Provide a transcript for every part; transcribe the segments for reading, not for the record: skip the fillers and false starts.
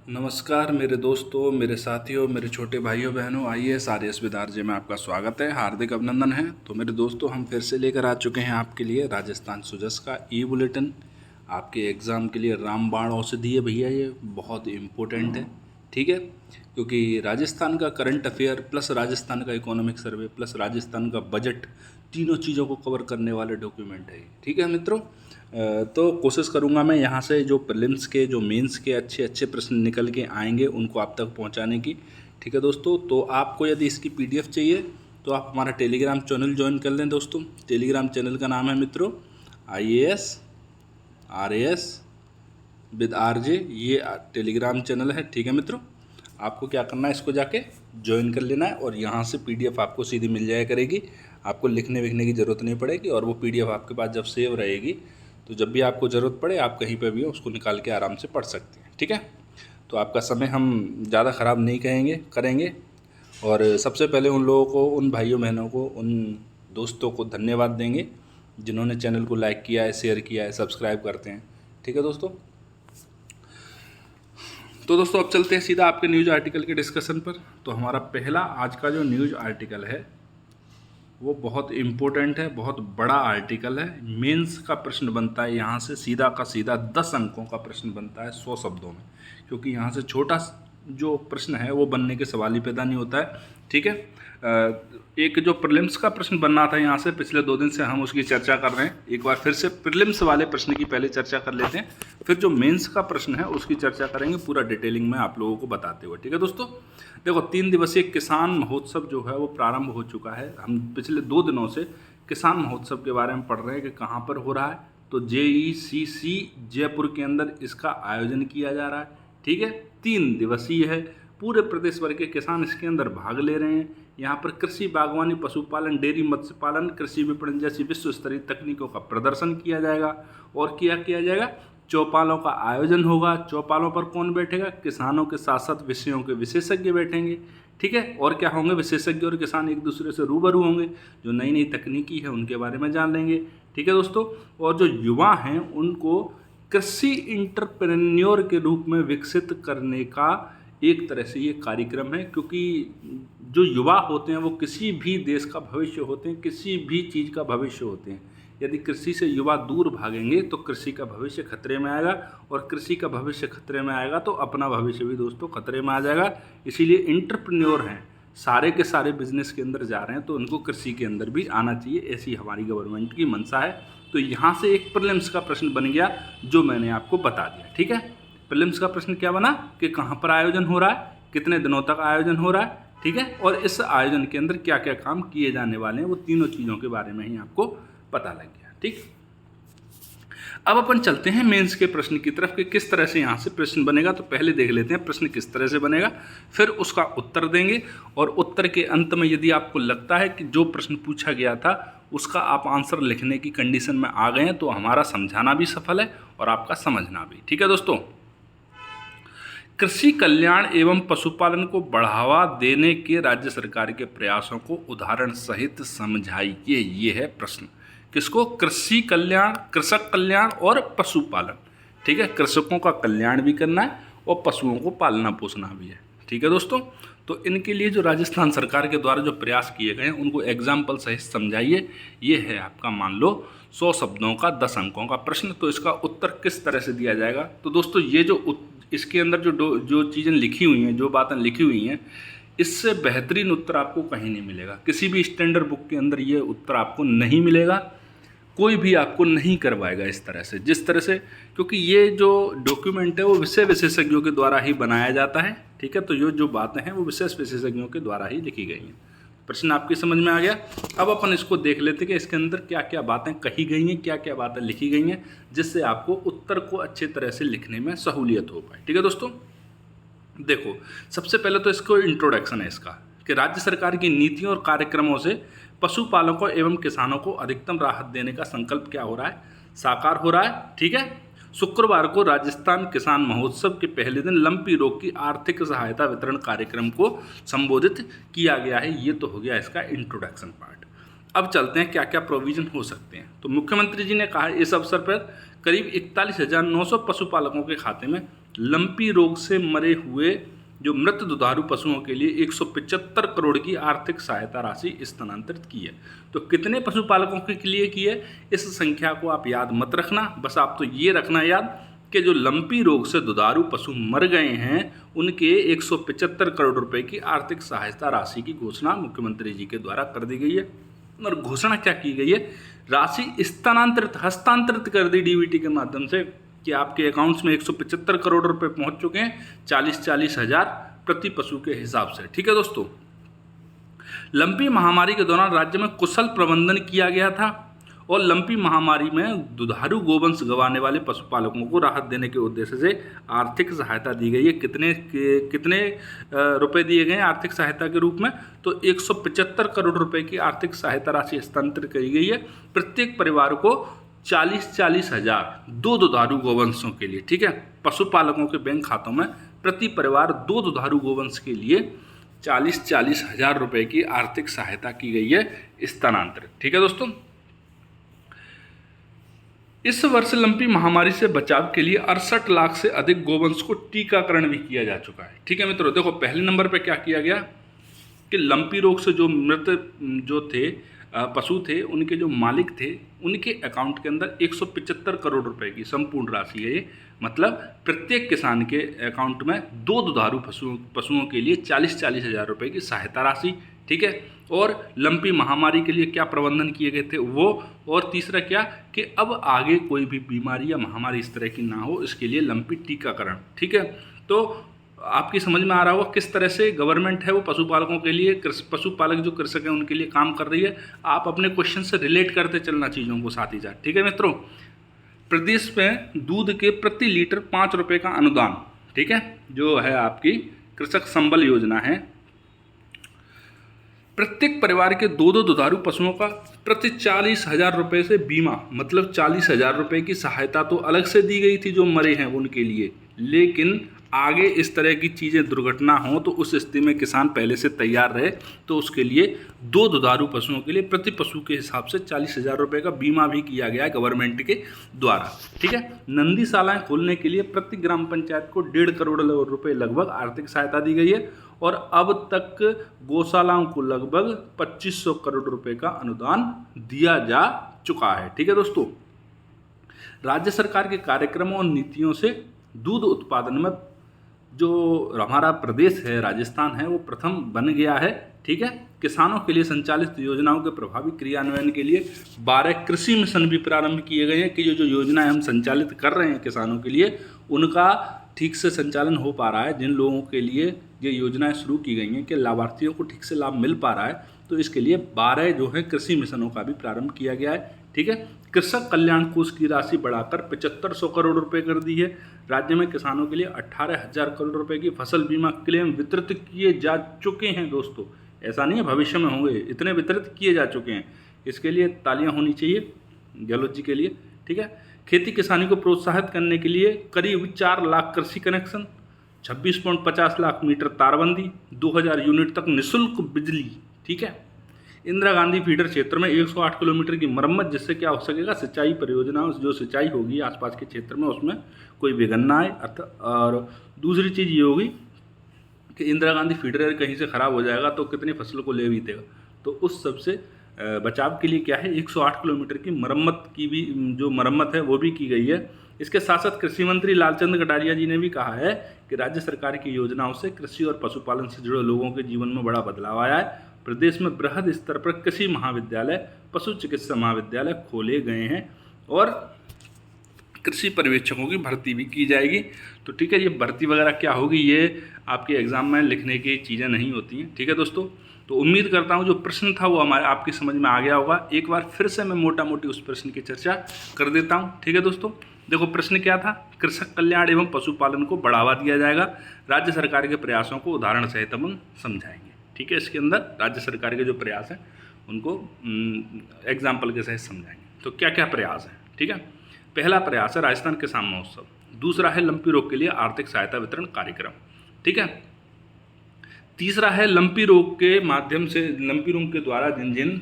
नमस्कार मेरे दोस्तों, मेरे साथियों, मेरे छोटे भाइयों बहनों, आईएएस आरएएस विद आरजे में आपका स्वागत है, हार्दिक अभिनंदन है। तो मेरे दोस्तों, हम फिर से लेकर आ चुके हैं आपके लिए राजस्थान सुजस का ई बुलेटिन। आपके एग्ज़ाम के लिए रामबाण औषधि है भैया, ये बहुत इम्पोर्टेंट है, ठीक है। क्योंकि राजस्थान का करंट अफेयर प्लस राजस्थान का इकोनॉमिक सर्वे प्लस राजस्थान का बजट, तीनों चीज़ों को कवर करने वाले डॉक्यूमेंट है, ठीक है मित्रों। तो कोशिश करूंगा मैं यहाँ से जो प्रीलिम्स के, जो मेंस के अच्छे अच्छे प्रश्न निकल के आएंगे उनको आप तक पहुँचाने की, ठीक है दोस्तों। तो आपको यदि इसकी पीडीएफ चाहिए तो आप हमारा टेलीग्राम चैनल ज्वाइन कर लें दोस्तों। टेलीग्राम चैनल का नाम है मित्रों आईएएस आरएएस विद आरजे, ये टेलीग्राम चैनल है, ठीक है मित्रों। आपको क्या करना है, इसको जाके ज्वाइन कर लेना है और यहाँ से पीडीएफ आपको सीधी मिल जाया करेगी। आपको लिखने विखने की ज़रूरत नहीं पड़ेगी और वो पीडीएफ आपके पास जब सेव रहेगी तो जब भी आपको ज़रूरत पड़े आप कहीं पर भी उसको निकाल के आराम से पढ़ सकते हैं, ठीक है। तो आपका समय हम ज़्यादा ख़राब नहीं करेंगे। और सबसे पहले उन लोगों को, उन भाइयों बहनों को, उन दोस्तों को धन्यवाद देंगे जिन्होंने चैनल को लाइक किया है, शेयर किया है, सब्सक्राइब करते हैं, ठीक है दोस्तों। तो दोस्तों अब चलते हैं सीधा आपके न्यूज़ आर्टिकल के डिस्कशन पर। तो हमारा पहला आज का जो न्यूज़ आर्टिकल है वो बहुत इम्पोर्टेंट है, बहुत बड़ा आर्टिकल है। मेंस का प्रश्न बनता है यहाँ से सीधा का सीधा 10 अंकों का प्रश्न बनता है 100 शब्दों में, क्योंकि यहाँ से छोटा जो प्रश्न है वो बनने के सवाल ही पैदा नहीं होता है, ठीक है। एक जो प्रीलिम्स का प्रश्न बनना था यहाँ से, पिछले 2 दिन से हम उसकी चर्चा कर रहे हैं। एक बार फिर से प्रीलिम्स वाले प्रश्न की पहले चर्चा कर लेते हैं, फिर जो मेंस का प्रश्न है उसकी चर्चा करेंगे पूरा डिटेलिंग में आप लोगों को बताते हुए, ठीक है दोस्तों। देखो, 3 दिवसीय किसान महोत्सव जो है वो प्रारंभ हो चुका है। हम पिछले 2 दिनों से किसान महोत्सव के बारे में पढ़ रहे हैं कि कहाँ पर हो रहा है। तो JECC जयपुर के अंदर इसका आयोजन किया जा रहा है, ठीक है। 3 दिवसीय है, पूरे प्रदेश भर के किसान इसके अंदर भाग ले रहे हैं। यहाँ पर कृषि, बागवानी, पशुपालन, डेयरी, मत्स्य पालन, कृषि विपणन जैसी विश्व स्तरीय तकनीकों का प्रदर्शन किया जाएगा। और क्या किया जाएगा, चौपालों का आयोजन होगा। चौपालों पर कौन बैठेगा, किसानों के साथ साथ विषयों के विशेषज्ञ बैठेंगे, ठीक है। और क्या होंगे, विशेषज्ञ और किसान एक दूसरे से रूबरू होंगे, जो नई नई तकनीकी है उनके बारे में जान लेंगे, ठीक है दोस्तों। और जो युवा हैं उनको कृषि इंटरप्रेन्योर के रूप में विकसित करने का एक तरह से ये कार्यक्रम है, क्योंकि जो युवा होते हैं वो किसी भी देश का भविष्य होते हैं, किसी भी चीज़ का भविष्य होते हैं। यदि कृषि से युवा दूर भागेंगे तो कृषि का भविष्य खतरे में आएगा, और कृषि का भविष्य खतरे में आएगा तो अपना भविष्य भी दोस्तों खतरे में आ जाएगा। इसीलिए इंटरप्रेन्योर हैं, सारे के सारे बिजनेस के अंदर जा रहे हैं, तो उनको कृषि के अंदर भी आना चाहिए, ऐसी हमारी गवर्नमेंट की मंशा है। तो यहाँ से एक प्रीलिम्स का प्रश्न बन गया जो मैंने आपको बता दिया, ठीक है। प्रीलिम्स का प्रश्न क्या बना कि कहाँ पर आयोजन हो रहा है, कितने दिनों तक आयोजन हो रहा है, ठीक है। और इस आयोजन के अंदर क्या क्या काम किए जाने वाले हैं, वो तीनों चीज़ों के बारे में ही आपको पता लग गया, ठीक। अब अपन चलते हैं मेंस के प्रश्न की तरफ कि किस तरह से यहाँ से प्रश्न बनेगा। तो पहले देख लेते हैं प्रश्न किस तरह से बनेगा, फिर उसका उत्तर देंगे। और उत्तर के अंत में यदि आपको लगता है कि जो प्रश्न पूछा गया था उसका आप आंसर लिखने की कंडीशन में आ गए हैं, तो हमारा समझाना भी सफल है और आपका समझना भी, ठीक है दोस्तों। कृषि कल्याण एवं पशुपालन को बढ़ावा देने के राज्य सरकार के प्रयासों को उदाहरण सहित समझाइए, ये है प्रश्न। किसको, कृषि कल्याण, कृषक कल्याण और पशुपालन, ठीक है। कृषकों का कल्याण भी करना है और पशुओं को पालना पोसना भी है, ठीक है दोस्तों। तो इनके लिए जो राजस्थान सरकार के द्वारा जो प्रयास किए गए हैं उनको एग्जाम्पल सहित समझाइए। ये है आपका, मान लो 100 शब्दों का 10 अंकों का प्रश्न। तो इसका उत्तर किस तरह से दिया जाएगा, तो दोस्तों ये जो इसके अंदर जो चीज़ें लिखी हुई हैं, जो बातें लिखी हुई हैं, इससे बेहतरीन उत्तर आपको कहीं नहीं मिलेगा। किसी भी स्टैंडर्ड बुक के अंदर ये उत्तर आपको नहीं मिलेगा, कोई भी आपको नहीं करवाएगा इस तरह से, जिस तरह से, क्योंकि ये जो डॉक्यूमेंट है वो विषय विशेषज्ञों के द्वारा ही बनाया जाता है, ठीक है। तो ये जो बातें हैं वो विशेष विशेषज्ञों के द्वारा ही लिखी गई हैं। प्रश्न आपकी समझ में आ गया। अब अपन इसको देख लेते कि इसके अंदर क्या क्या बातें कही गई हैं, क्या क्या बातें लिखी गई हैं, जिससे आपको उत्तर को अच्छे तरह से लिखने में सहूलियत हो पाए, ठीक है दोस्तों। देखो, सबसे पहले तो इसको इंट्रोडक्शन है इसका, कि राज्य सरकार की नीतियों और कार्यक्रमों से पशुपालकों एवं किसानों को अधिकतम राहत देने का संकल्प क्या हो रहा है, साकार हो रहा है, ठीक है। शुक्रवार को राजस्थान किसान महोत्सव के पहले दिन लंपी रोग की आर्थिक सहायता वितरण कार्यक्रम को संबोधित किया गया है। ये तो हो गया इसका इंट्रोडक्शन पार्ट। अब चलते हैं क्या क्या प्रोविजन हो सकते हैं। तो मुख्यमंत्री जी ने कहा इस अवसर पर करीब 41,900 पशुपालकों के खाते में लंपी रोग से मरे हुए जो मृत दुधारू पशुओं के लिए 175 करोड़ की आर्थिक सहायता राशि स्थानांतरित की है। तो कितने पशुपालकों के लिए की है, इस संख्या को आप याद मत रखना, बस आप तो ये रखना याद कि जो लंपी रोग से दुधारू पशु मर गए हैं उनके 175 करोड़ रुपए की आर्थिक सहायता राशि की घोषणा मुख्यमंत्री जी के द्वारा कर दी गई है। और घोषणा क्या की गई है, राशि हस्तांतरित कर दी डीबीटी के माध्यम से कि आपके अकाउंट्स में 175 करोड़ रुपए पहुंच चुके हैं 40-40 हज़ार प्रति पशु के हिसाब से। ठीक है दोस्तों, लंपी महामारी के दौरान राज्य में कुशल प्रबंधन किया गया था और लंपी महामारी में दुधारू गोवंश गंवाने वाले पशुपालकों को राहत देने के उद्देश्य से आर्थिक सहायता दी गई है। कितने रुपए दिए गए हैं आर्थिक सहायता के रूप में, तो 175 करोड़ रुपए की आर्थिक सहायता राशि हस्तांतरित की गई है प्रत्येक परिवार को 40-40 हज़ार 2 दुधारू गोवंशों के लिए। ठीक है, पशुपालकों के बैंक खातों में प्रति परिवार 2 दुधारू गोवंश के लिए 40-40 हज़ार रुपए की आर्थिक सहायता की गई है स्थानांतरित। ठीक है दोस्तों, इस वर्ष लंपी महामारी से बचाव के लिए 68 लाख से अधिक गोवंश को टीकाकरण भी किया जा चुका है। ठीक है मित्रों, देखो पहले नंबर पे क्या किया गया कि लंपी रोग से जो मृत जो थे पशु थे उनके जो मालिक थे उनके अकाउंट के अंदर 175 करोड़ रुपए की संपूर्ण राशि है ये, मतलब प्रत्येक किसान के अकाउंट में 2 दुधारू पशुओं के लिए 40-40 हज़ार रुपये की सहायता राशि। ठीक है, और लंपी महामारी के लिए क्या प्रबंधन किए गए थे वो, और तीसरा क्या कि अब आगे कोई भी बीमारी या महामारी इस तरह की ना हो इसके लिए लंपी टीकाकरण। ठीक है, तो आपकी समझ में आ रहा होगा किस तरह से गवर्नमेंट है वो पशुपालकों के लिए, पशुपालक जो कृषक है उनके लिए काम कर रही है। आप अपने क्वेश्चन से रिलेट करते चलना चीज़ों को साथ ही साथ। ठीक है मित्रों, प्रदेश में दूध के प्रति लीटर 5 रुपये का अनुदान, ठीक है, जो है आपकी कृषक संबल योजना है, प्रत्येक परिवार के 2 दुधारू पशुओं का प्रति 40 हज़ार रुपये से बीमा, मतलब 40 हज़ार रुपये की सहायता तो अलग से दी गई थी जो मरे हैं उनके लिए, लेकिन आगे इस तरह की चीज़ें दुर्घटना हो तो उस स्थिति में किसान पहले से तैयार रहे, तो उसके लिए 2 दुधारू पशुओं के लिए प्रति पशु के हिसाब से 40 हज़ार रुपये का बीमा भी किया गया है गवर्नमेंट के द्वारा। ठीक है, नंदीशालाएं खोलने के लिए प्रति ग्राम पंचायत को 1.5 करोड़ रुपये लगभग आर्थिक सहायता दी गई है और अब तक गौशालाओं को लगभग 2500 करोड़ रुपये का अनुदान दिया जा चुका है। ठीक है दोस्तों, राज्य सरकार के कार्यक्रमों और नीतियों से दूध उत्पादन में जो हमारा प्रदेश है राजस्थान है वो प्रथम बन गया है। ठीक है, किसानों के लिए संचालित योजनाओं के प्रभावी क्रियान्वयन के लिए 12 कृषि मिशन भी प्रारंभ किए गए हैं कि जो योजनाएं हम संचालित कर रहे हैं किसानों के लिए उनका ठीक से संचालन हो पा रहा है। जिन लोगों के लिए ये योजनाएं शुरू की गई हैं कि लाभार्थियों को ठीक से लाभ मिल पा रहा है, तो इसके लिए 12 जो है कृषि मिशनों का भी प्रारंभ किया गया है। ठीक है, कृषक कल्याण कोष की राशि बढ़ाकर 7500 करोड़ रुपए कर दी है। राज्य में किसानों के लिए 18,000 करोड़ रुपए की फसल बीमा क्लेम वितरित किए जा चुके हैं दोस्तों, ऐसा नहीं है भविष्य में होंगे, इतने वितरित किए जा चुके हैं। इसके लिए तालियां होनी चाहिए गहलोत जी के लिए। ठीक है, खेती किसानी को प्रोत्साहित करने के लिए करीब 4 लाख कृषि कनेक्शन, 26.50 लाख मीटर तारबंदी, 2000 यूनिट तक निःशुल्क बिजली। ठीक है, इंदिरा गांधी फीडर क्षेत्र में 108 किलोमीटर की मरम्मत, जिससे क्या हो सकेगा सिंचाई परियोजनाओं जो सिंचाई होगी आसपास के क्षेत्र में उसमें कोई विघ्न ना आए। और दूसरी चीज़ ये होगी कि इंदिरा गांधी फीडर कहीं से ख़राब हो जाएगा तो कितनी फसल को ले भी देगा, तो उस सब से बचाव के लिए क्या है 108 किलोमीटर की मरम्मत की भी जो मरम्मत है वो भी की गई है। इसके साथ साथ कृषि मंत्री लालचंद कटारिया जी ने भी कहा है कि राज्य सरकार की योजनाओं से कृषि और पशुपालन से जुड़े लोगों के जीवन में बड़ा बदलाव आया है। प्रदेश में बृहद स्तर पर कृषि महाविद्यालय, पशु चिकित्सा महाविद्यालय खोले गए हैं और कृषि पर्यवेक्षकों की भर्ती भी की जाएगी। तो ठीक है, ये भर्ती वगैरह क्या होगी ये आपके एग्जाम में लिखने की चीज़ें नहीं होती हैं। ठीक है दोस्तों, तो उम्मीद करता हूँ जो प्रश्न था वो हमारे आपकी समझ में आ गया होगा। एक बार फिर से मैं मोटा मोटी उस प्रश्न की चर्चा कर देता हूँ। ठीक है दोस्तों, देखो प्रश्न क्या था, कृषक कल्याण एवं पशुपालन को बढ़ावा दिया जाएगा, राज्य सरकार के प्रयासों को उदाहरण सहित हम समझाएंगे। ठीक है, इसके अंदर राज्य सरकार के जो प्रयास हैं उनको एग्जाम्पल के सहित समझाएंगे। तो क्या क्या प्रयास हैं। ठीक है, पहला प्रयास है राजस्थान किसान महोत्सव, दूसरा है लंपी रोग के लिए आर्थिक सहायता वितरण कार्यक्रम। ठीक है, तीसरा है लंपी रोग के माध्यम से, लंपी रोग के द्वारा जिन जिन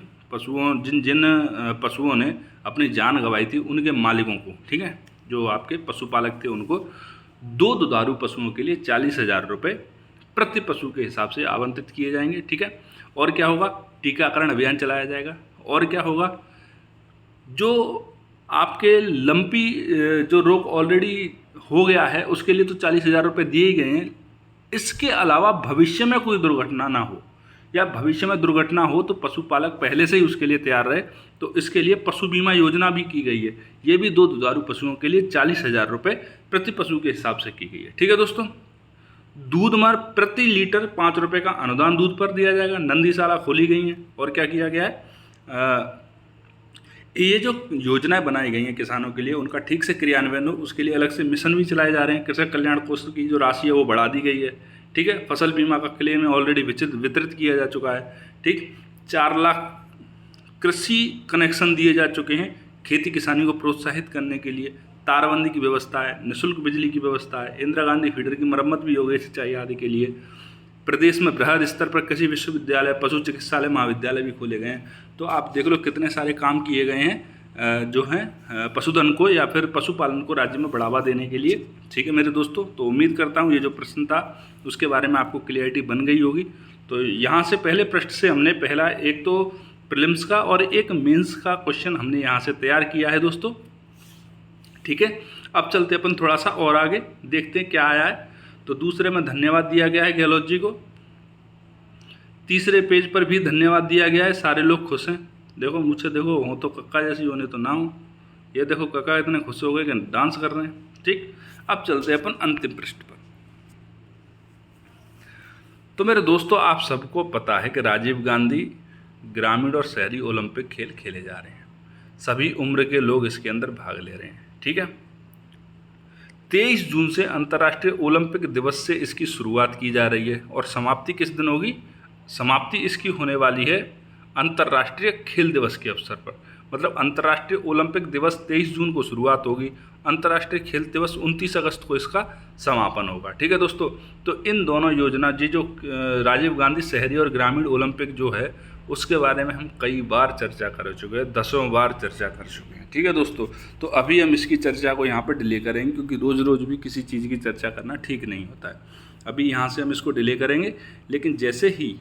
पशुओं ने अपनी जान गंवाई थी उनके मालिकों को, ठीक है, जो आपके पशुपालक थे उनको दो दुधारू पशुओं के लिए 40,000 रुपये प्रति पशु के हिसाब से आवंटित किए जाएंगे। ठीक है, और क्या होगा, टीकाकरण अभियान चलाया जाएगा। और क्या होगा, जो आपके लंपी जो रोग ऑलरेडी हो गया है उसके लिए तो 40,000 रुपये दिए ही गए हैं। इसके अलावा भविष्य में कोई दुर्घटना ना हो या भविष्य में दुर्घटना हो तो पशुपालक पहले से ही उसके लिए तैयार रहे, तो इसके लिए पशु बीमा योजना भी की गई है। ये भी दो दुधारू पशुओं के लिए 40,000 रुपये प्रति पशु के हिसाब से की गई है। ठीक है दोस्तों, दूध मार प्रति लीटर 5 रुपये का अनुदान दूध पर दिया जाएगा। नंदीशाला खोली गई हैं। और क्या किया गया है, ये जो योजनाएं बनाई गई हैं किसानों के लिए उनका ठीक से क्रियान्वयन हो उसके लिए अलग से मिशन भी चलाए जा रहे हैं। कृषक कल्याण कोष की जो राशि है वो बढ़ा दी गई है। ठीक है, फसल बीमा का क्लेम ऑलरेडी वितरित किया जा चुका है। ठीक, 4 लाख कृषि कनेक्शन दिए जा चुके हैं खेती किसानी को प्रोत्साहित करने के लिए। तारबंदी की व्यवस्था है, निःशुल्क बिजली की व्यवस्था है, इंदिरा गांधी फीडर की मरम्मत भी हो गई सिंचाई आदि के लिए। प्रदेश में बृहद स्तर पर कृषि विश्वविद्यालय, पशु चिकित्सालय, महाविद्यालय भी खोले गए हैं। तो आप देख लो कितने सारे काम किए गए हैं जो हैं पशुधन को या फिर पशुपालन को राज्य में बढ़ावा देने के लिए। ठीक है मेरे दोस्तों, तो उम्मीद करता हूँ ये जो प्रश्न था उसके बारे में आपको क्लियरिटी बन गई होगी। तो यहाँ से पहले पृष्ठ से हमने पहला एक तो प्रीलिम्स का और एक मेंस का क्वेश्चन हमने यहाँ से तैयार किया है दोस्तों। ठीक है, अब चलते अपन थोड़ा सा और आगे देखते हैं क्या आया है। तो दूसरे में धन्यवाद दिया गया है गहलोत जी को। तीसरे पेज पर भी धन्यवाद दिया गया है, सारे लोग खुश हैं। देखो मुझसे देखो, हो तो कक्का जैसी होने तो ना हो। ये देखो कक्का इतने खुश हो गए कि डांस कर रहे हैं। ठीक, अब चलते हैं अपन अंतिम पृष्ठ पर। तो मेरे दोस्तों, आप सबको पता है कि राजीव गांधी ग्रामीण और शहरी ओलंपिक खेल खेले जा रहे हैं। सभी उम्र के लोग इसके अंदर भाग ले रहे हैं। ठीक है, 23 जून से अंतर्राष्ट्रीय ओलंपिक दिवस से इसकी शुरुआत की जा रही है और समाप्ति किस दिन होगी, समाप्ति इसकी होने वाली है अंतर्राष्ट्रीय खेल दिवस के अवसर पर। मतलब अंतर्राष्ट्रीय ओलंपिक दिवस 23 जून को शुरुआत होगी, अंतर्राष्ट्रीय खेल दिवस 29 अगस्त को इसका समापन होगा। ठीक है दोस्तों, तो इन दोनों योजना जो राजीव गांधी शहरी और ग्रामीण ओलंपिक जो है उसके बारे में हम कई बार चर्चा कर चुके हैं, 10 बार चर्चा कर चुके हैं। ठीक है दोस्तों, तो अभी हम इसकी चर्चा को यहाँ पर डिले करेंगे क्योंकि रोज़ रोज़ भी किसी चीज़ की चर्चा करना ठीक नहीं होता है। अभी यहाँ से हम इसको डिले करेंगे, लेकिन जैसे ही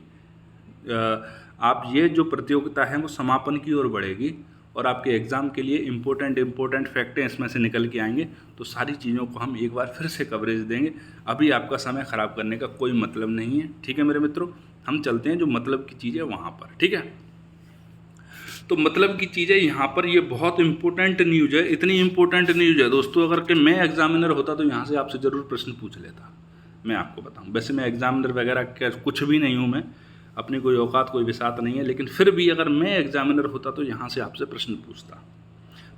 आप ये जो प्रतियोगिता है वो समापन की ओर बढ़ेगी और आपके एग्ज़ाम के लिए इम्पोर्टेंट फैक्टें इसमें से निकल के आएंगे, तो सारी चीज़ों को हम एक बार फिर से कवरेज देंगे। अभी आपका समय ख़राब करने का कोई मतलब नहीं है। ठीक है मेरे मित्रों, हम चलते हैं जो मतलब की चीज़ है वहाँ पर। ठीक है, तो मतलब की चीज़ है यहाँ पर, ये बहुत इंपॉर्टेंट न्यूज़ है। इतनी इंपॉर्टेंट न्यूज़ है दोस्तों, अगर कि मैं एग्जामिनर होता तो यहाँ से आपसे ज़रूर प्रश्न पूछ लेता। मैं आपको बताऊँ, वैसे मैं एग्जामिनर वगैरह क्या कुछ भी नहीं हूँ, मैं अपनी कोई औकात कोई विसात नहीं है, लेकिन फिर भी अगर मैं एग्जामिनर होता तो यहाँ से आपसे प्रश्न पूछता।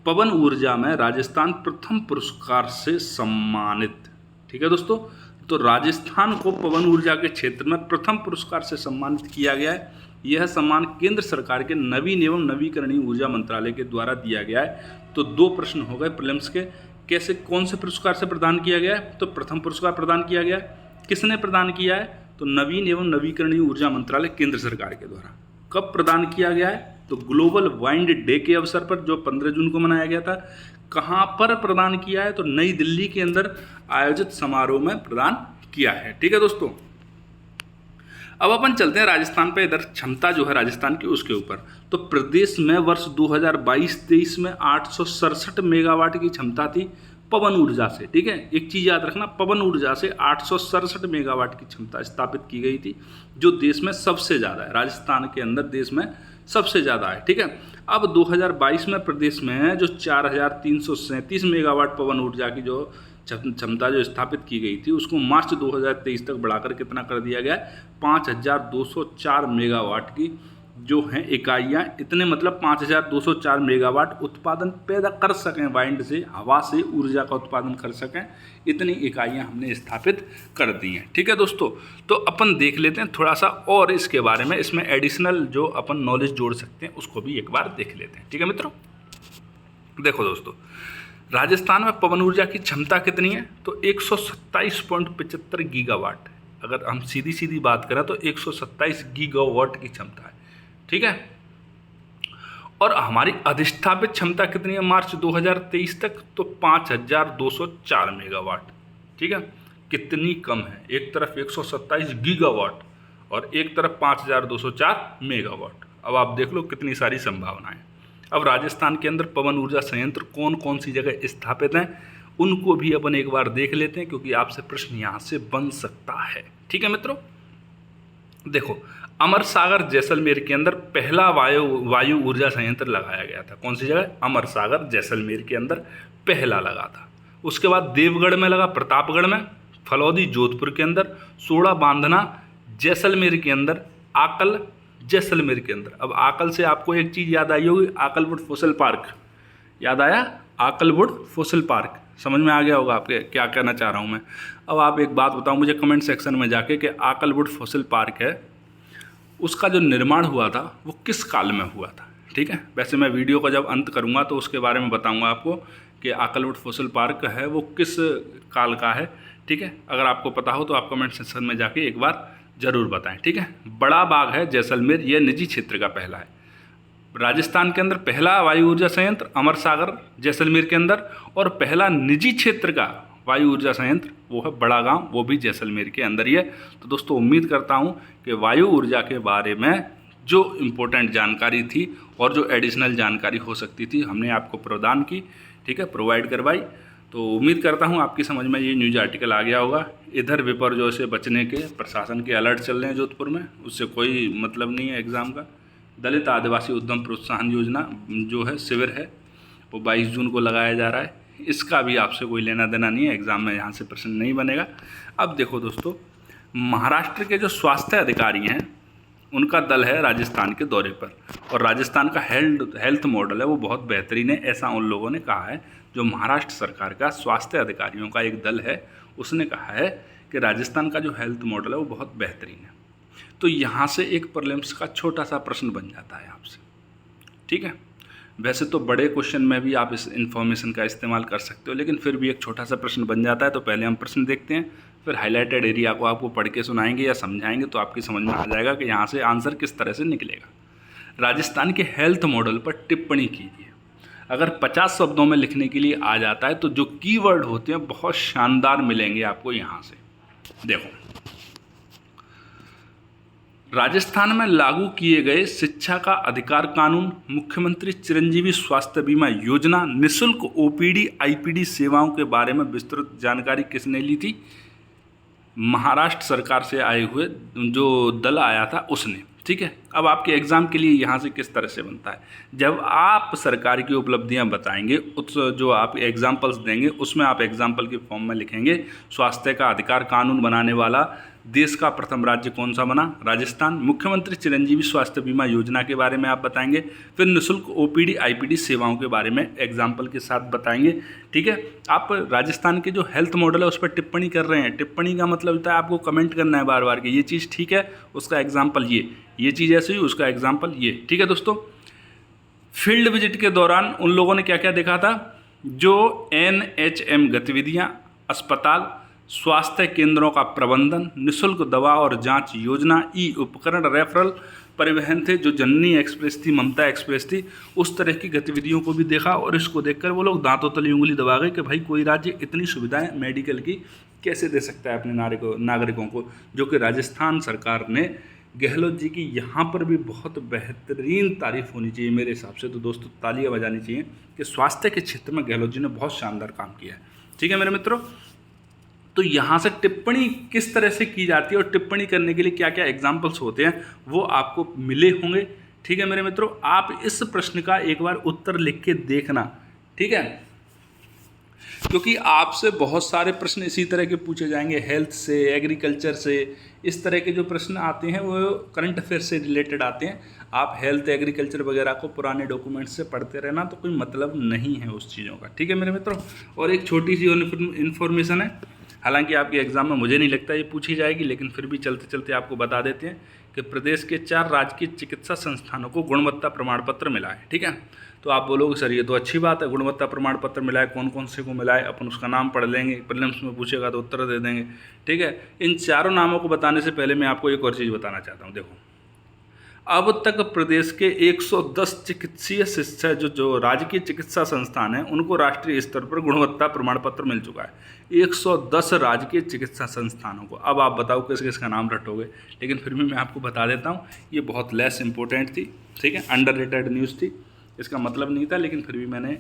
पवन ऊर्जा में राजस्थान प्रथम पुरस्कार से सम्मानित। ठीक है दोस्तों, तो राजस्थान को पवन ऊर्जा के क्षेत्र में प्रथम पुरस्कार से सम्मानित किया गया है। यह सम्मान केंद्र सरकार के नवीन एवं नवीकरणीय ऊर्जा मंत्रालय के द्वारा दिया गया है। तो 2 प्रश्न हो गए प्रीलिम्स के, कैसे कौन से पुरस्कार से प्रदान किया गया है, तो प्रथम पुरस्कार प्रदान किया गया है। किसने प्रदान किया है, तो नवीन एवं नवीकरणीय ऊर्जा मंत्रालय केंद्र सरकार के द्वारा। कब प्रदान किया गया है, तो ग्लोबल वाइंड डे के अवसर पर जो 15 जून को मनाया गया था। कहाँ पर प्रदान किया है, तो नई दिल्ली के अंदर आयोजित समारोह में प्रदान किया है। ठीक है दोस्तों, अब अपन चलते हैं राजस्थान पे, इधर क्षमता जो है राजस्थान की उसके ऊपर। तो प्रदेश में वर्ष 2022-23 में 867 मेगावाट की क्षमता थी पवन ऊर्जा से। ठीक है, एक चीज़ याद रखना, पवन ऊर्जा से 867 मेगावाट की क्षमता स्थापित की गई थी, जो देश में सबसे ज़्यादा है। राजस्थान के अंदर देश में सबसे ज़्यादा है। ठीक है, अब 2022 में प्रदेश में जो 4337 मेगावाट पवन ऊर्जा की जो क्षमता जो स्थापित की गई थी उसको मार्च 2023 तक बढ़ाकर कितना कर दिया गया है, 5204 मेगावाट की जो हैं इकाइयाँ, इतने मतलब 5204 मेगावाट उत्पादन पैदा कर सकें, वाइंड से, हवा से ऊर्जा का उत्पादन कर सकें, इतनी इकाइयाँ हमने स्थापित कर दी हैं। ठीक है दोस्तों, तो अपन देख लेते हैं थोड़ा सा और इसके बारे में, इसमें एडिशनल जो अपन नॉलेज जोड़ सकते हैं उसको भी एक बार देख लेते हैं। ठीक है मित्रों, देखो दोस्तों, राजस्थान में पवन ऊर्जा की क्षमता कितनी है, तो 127.75 गीगावाट। अगर हम सीधी सीधी बात करें तो 127 गीगावाट की क्षमता है। ठीक है, और हमारी अधिष्ठापित क्षमता कितनी है मार्च 2023 तक, तो 5204 मेगावाट। ठीक है, कितनी कम है। एक तरफ 127 गीगावाट और एक तरफ 5204 मेगावाट। अब आप देख लो कितनी सारी संभावनाएं। अब राजस्थान के अंदर पवन ऊर्जा संयंत्र कौन कौन सी जगह स्थापित हैं उनको भी अपन एक बार देख लेते हैं, क्योंकि आपसे प्रश्न यहाँ से बन सकता है। ठीक है मित्रों, देखो अमर सागर जैसलमेर के अंदर पहला वायु ऊर्जा संयंत्र लगाया गया था। कौन सी जगह? अमर सागर जैसलमेर के अंदर पहला लगा था। उसके बाद देवगढ़ में लगा, प्रतापगढ़ में, फलौदी जोधपुर के अंदर, सोड़ा बांधना जैसलमेर के अंदर, आकल जैसलमेर के अंदर। अब आकल से आपको एक चीज़ याद आई होगी, आकलवुड फोसिल पार्क याद आया, आकलवुड फोसिल पार्क समझ में आ गया होगा आपके क्या कहना चाह रहा हूँ मैं। अब आप एक बात बताओ मुझे कमेंट सेक्शन में जाके कि आकलवुड फोसिल पार्क है उसका जो निर्माण हुआ था वो किस काल में हुआ था। ठीक है, वैसे मैं वीडियो का जब अंत करूँगा तो उसके बारे में बताऊँगा आपको कि आकलवुड फोसिल पार्क है वो किस काल का है। ठीक है, अगर आपको पता हो तो आप कमेंट सेक्शन में जाके एक बार ज़रूर बताएं। ठीक है, बड़ा बाग है जैसलमेर, ये निजी क्षेत्र का पहला है। राजस्थान के अंदर पहला वायु ऊर्जा संयंत्र अमर सागर जैसलमेर के अंदर, और पहला निजी क्षेत्र का वायु ऊर्जा संयंत्र वो है बड़ा गांव, वो भी जैसलमेर के अंदर ही है। तो दोस्तों उम्मीद करता हूं कि वायु ऊर्जा के बारे में जो इम्पोर्टेंट जानकारी थी और जो एडिशनल जानकारी हो सकती थी हमने आपको प्रदान की, ठीक है, प्रोवाइड करवाई। तो उम्मीद करता हूं आपकी समझ में ये न्यूज आर्टिकल आ गया होगा। इधर विपर्जयों से बचने के प्रशासन के अलर्ट चल रहे हैं जोधपुर में, उससे कोई मतलब नहीं है एग्ज़ाम का। दलित आदिवासी उद्यम प्रोत्साहन योजना जो है शिविर है वो 22 जून को लगाया जा रहा है, इसका भी आपसे कोई लेना देना नहीं है, एग्ज़ाम में यहाँ से प्रश्न नहीं बनेगा। अब देखो दोस्तों, महाराष्ट्र के जो स्वास्थ्य अधिकारी हैं उनका दल है राजस्थान के दौरे पर, और राजस्थान का हेल्थ मॉडल है वो बहुत बेहतरीन है, ऐसा उन लोगों ने कहा है। जो महाराष्ट्र सरकार का स्वास्थ्य अधिकारियों का एक दल है उसने कहा है कि राजस्थान का जो हेल्थ मॉडल है वो बहुत बेहतरीन है। तो यहाँ से एक प्रीलिम्स का छोटा सा प्रश्न बन जाता है आपसे। ठीक है, वैसे तो बड़े क्वेश्चन में भी आप इस इन्फॉर्मेशन का इस्तेमाल कर सकते हो, लेकिन फिर भी एक छोटा सा प्रश्न बन जाता है। तो पहले हम प्रश्न देखते हैं, फिर हाईलाइटेड एरिया को आपको पढ़ के सुनाएंगे या समझाएंगे तो आपकी समझ में आ जाएगा कि यहाँ से आंसर किस तरह से निकलेगा। राजस्थान के हेल्थ मॉडल पर टिप्पणी कीजिए। अगर 50 शब्दों में लिखने के लिए आ जाता है तो जो कीवर्ड होते हैं बहुत शानदार मिलेंगे आपको यहाँ से। देखो, राजस्थान में लागू किए गए शिक्षा का अधिकार कानून, मुख्यमंत्री चिरंजीवी स्वास्थ्य बीमा योजना, निःशुल्क ओपीडी आईपीडी सेवाओं के बारे में विस्तृत जानकारी किसने ली थी? महाराष्ट्र सरकार से आए हुए जो दल आया था उसने। ठीक है, अब आपके एग्जाम के लिए यहाँ से किस तरह से बनता है, जब आप सरकार की उपलब्धियाँ बताएंगे उस जो आप एग्जाम्पल्स देंगे उसमें आप एग्जाम्पल के फॉर्म में लिखेंगे स्वास्थ्य का अधिकार कानून बनाने वाला देश का प्रथम राज्य कौन सा बना? राजस्थान। मुख्यमंत्री चिरंजीवी स्वास्थ्य बीमा योजना के बारे में आप बताएंगे, फिर निःशुल्क ओपीडी आईपीडी सेवाओं के बारे में एग्जाम्पल के साथ बताएंगे। ठीक है, आप राजस्थान के जो हेल्थ मॉडल है उस पर टिप्पणी कर रहे हैं। टिप्पणी का मतलब होता है आपको कमेंट करना है बार बार कि ये चीज़ ठीक है, उसका एग्जाम्पल ये चीज़ ऐसी हुई, उसका एग्जाम्पल ये। ठीक है दोस्तों, फील्ड विजिट के दौरान उन लोगों ने क्या क्या देखा था? जो NHM गतिविधियाँ, अस्पताल, स्वास्थ्य केंद्रों का प्रबंधन, निःशुल्क दवा और जांच योजना, ई उपकरण, रेफरल परिवहन थे, जो जननी एक्सप्रेस थी, ममता एक्सप्रेस थी, उस तरह की गतिविधियों को भी देखा। और इसको देखकर वो लोग दांतों तली उंगली दबा गए कि भाई कोई राज्य इतनी सुविधाएं मेडिकल की कैसे दे सकता है अपने नागरिकों को, जो कि राजस्थान सरकार ने गहलोत जी की यहाँ पर भी बहुत बेहतरीन तारीफ होनी चाहिए मेरे हिसाब से। तो दोस्तों तालियां बजानी चाहिए कि स्वास्थ्य के क्षेत्र में गहलोत जी ने बहुत शानदार काम किया है। ठीक है मेरे मित्रों, तो यहाँ से टिप्पणी किस तरह से की जाती है और टिप्पणी करने के लिए क्या क्या एग्जाम्पल्स होते हैं वो आपको मिले होंगे। ठीक है मेरे मित्रों, आप इस प्रश्न का एक बार उत्तर लिख के देखना। ठीक है, क्योंकि आपसे बहुत सारे प्रश्न इसी तरह के पूछे जाएंगे, हेल्थ से, एग्रीकल्चर से, इस तरह के जो प्रश्न आते हैं वो करंट अफेयर से रिलेटेड आते हैं। आप हेल्थ एग्रीकल्चर वगैरह को पुराने डॉक्यूमेंट्स से पढ़ते रहना, तो कोई मतलब नहीं है उस चीज़ों का। ठीक है मेरे मित्रों, और एक छोटी सी इन्फॉर्मेशन है, हालांकि आपके एग्ज़ाम में मुझे नहीं लगता ये पूछी जाएगी, लेकिन फिर भी चलते चलते आपको बता देते हैं कि प्रदेश के 4 राजकीय चिकित्सा संस्थानों को गुणवत्ता प्रमाण पत्र मिला है। ठीक है, तो आप बोलोगे सर ये तो अच्छी बात है, गुणवत्ता प्रमाण पत्र मिला है, कौन कौन से को मिला है, अपन उसका नाम पढ़ लेंगे, प्रीलिम्स में पूछेगा तो उत्तर दे देंगे। ठीक है, इन चारों नामों को बताने से पहले मैं आपको एक और चीज़ बताना चाहता हूँ। देखो, अब तक प्रदेश के 110 चिकित्सीय शिक्षा जो राजकीय चिकित्सा संस्थान हैं उनको राष्ट्रीय स्तर पर गुणवत्ता प्रमाण पत्र मिल चुका है। 110 राजकीय चिकित्सा संस्थानों को। अब आप बताओ किस किसका नाम रटोगे, लेकिन फिर भी मैं आपको बता देता हूँ, ये बहुत लेस इंपॉर्टेंट थी, ठीक है, अंडररेटेड न्यूज़ थी, इसका मतलब नहीं था, लेकिन फिर भी मैंने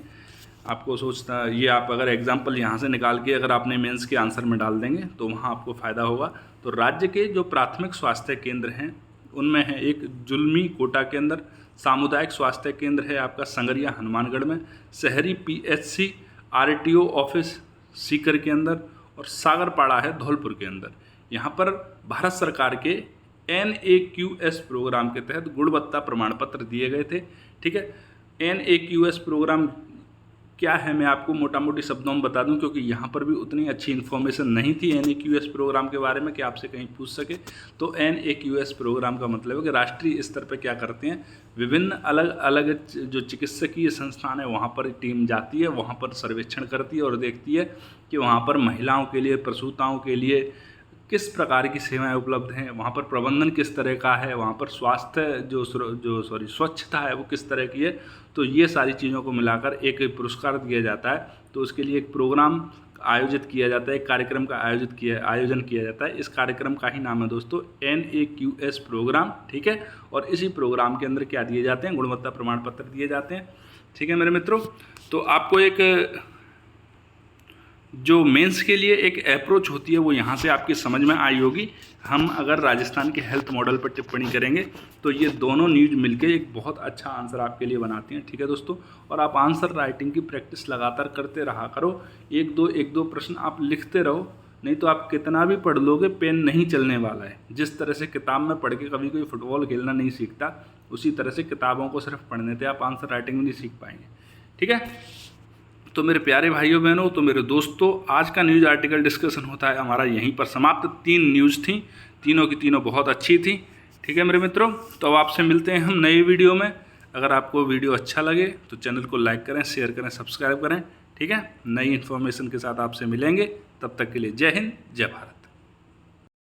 आपको सोचता, ये आप अगर एग्जाम्पल यहाँ से निकाल के अगर आपने मेंस के आंसर में डाल देंगे तो वहाँ आपको फ़ायदा होगा। तो राज्य के जो प्राथमिक स्वास्थ्य केंद्र हैं उनमें है एक जुलमी कोटा के अंदर, सामुदायिक स्वास्थ्य केंद्र है आपका संगरिया हनुमानगढ़ में, शहरी PHC RTO ऑफिस सीकर के अंदर, और सागरपाड़ा है धौलपुर के अंदर। यहाँ पर भारत सरकार के NAQS प्रोग्राम के तहत गुणवत्ता प्रमाण पत्र दिए गए थे, ठीक है। NAQS प्रोग्राम क्या है मैं आपको मोटा मोटी शब्दों में बता दूं, क्योंकि यहाँ पर भी उतनी अच्छी इन्फॉर्मेशन नहीं थी NAQS प्रोग्राम के बारे में कि आपसे कहीं पूछ सके। तो NAQS प्रोग्राम का मतलब है कि राष्ट्रीय स्तर पर क्या करते हैं, विभिन्न अलग अलग जो चिकित्सकीय संस्थान है वहाँ पर टीम जाती है, वहाँ पर सर्वेक्षण करती है और देखती है कि वहाँ पर महिलाओं के लिए, प्रसूताओं के लिए किस प्रकार की सेवाएं उपलब्ध हैं, वहाँ पर प्रबंधन किस तरह का है, वहाँ पर स्वास्थ्य स्वच्छता है वो किस तरह की है। तो ये सारी चीज़ों को मिलाकर एक पुरस्कार दिया जाता है। तो उसके लिए एक प्रोग्राम आयोजित किया जाता है, एक कार्यक्रम का आयोजन किया जाता है। इस कार्यक्रम का ही नाम है दोस्तों NAQS प्रोग्राम, ठीक है। और इसी प्रोग्राम के अंदर क्या दिए जाते हैं, गुणवत्ता प्रमाण पत्र दिए जाते हैं, ठीक है मेरे मित्रों। तो आपको एक जो मेंस के लिए एक अप्रोच होती है वो यहाँ से आपकी समझ में आई होगी। हम अगर राजस्थान के हेल्थ मॉडल पर टिप्पणी करेंगे तो ये दोनों न्यूज़ मिलके एक बहुत अच्छा आंसर आपके लिए बनाती हैं, ठीक है दोस्तों। और आप आंसर राइटिंग की प्रैक्टिस लगातार करते रहा करो, एक दो प्रश्न आप लिखते रहो, नहीं तो आप कितना भी पढ़ लोगे पेन नहीं चलने वाला है। जिस तरह से किताब में पढ़ के कभी कोई फुटबॉल खेलना नहीं सीखता, उसी तरह से किताबों को सिर्फ पढ़ने से आप आंसर राइटिंग नहीं सीख पाएंगे, ठीक है। तो मेरे प्यारे भाइयों बहनों, तो मेरे दोस्तों, आज का न्यूज़ आर्टिकल डिस्कशन होता है हमारा यहीं पर समाप्त। 3 न्यूज़ थी, तीनों की तीनों बहुत अच्छी थी, ठीक है मेरे मित्रों। तो अब आपसे मिलते हैं हम नई वीडियो में। अगर आपको वीडियो अच्छा लगे तो चैनल को लाइक करें, शेयर करें, सब्सक्राइब करें, ठीक है। नई इन्फॉर्मेशन के साथ आपसे मिलेंगे, तब तक के लिए जय हिंद, जय भारत।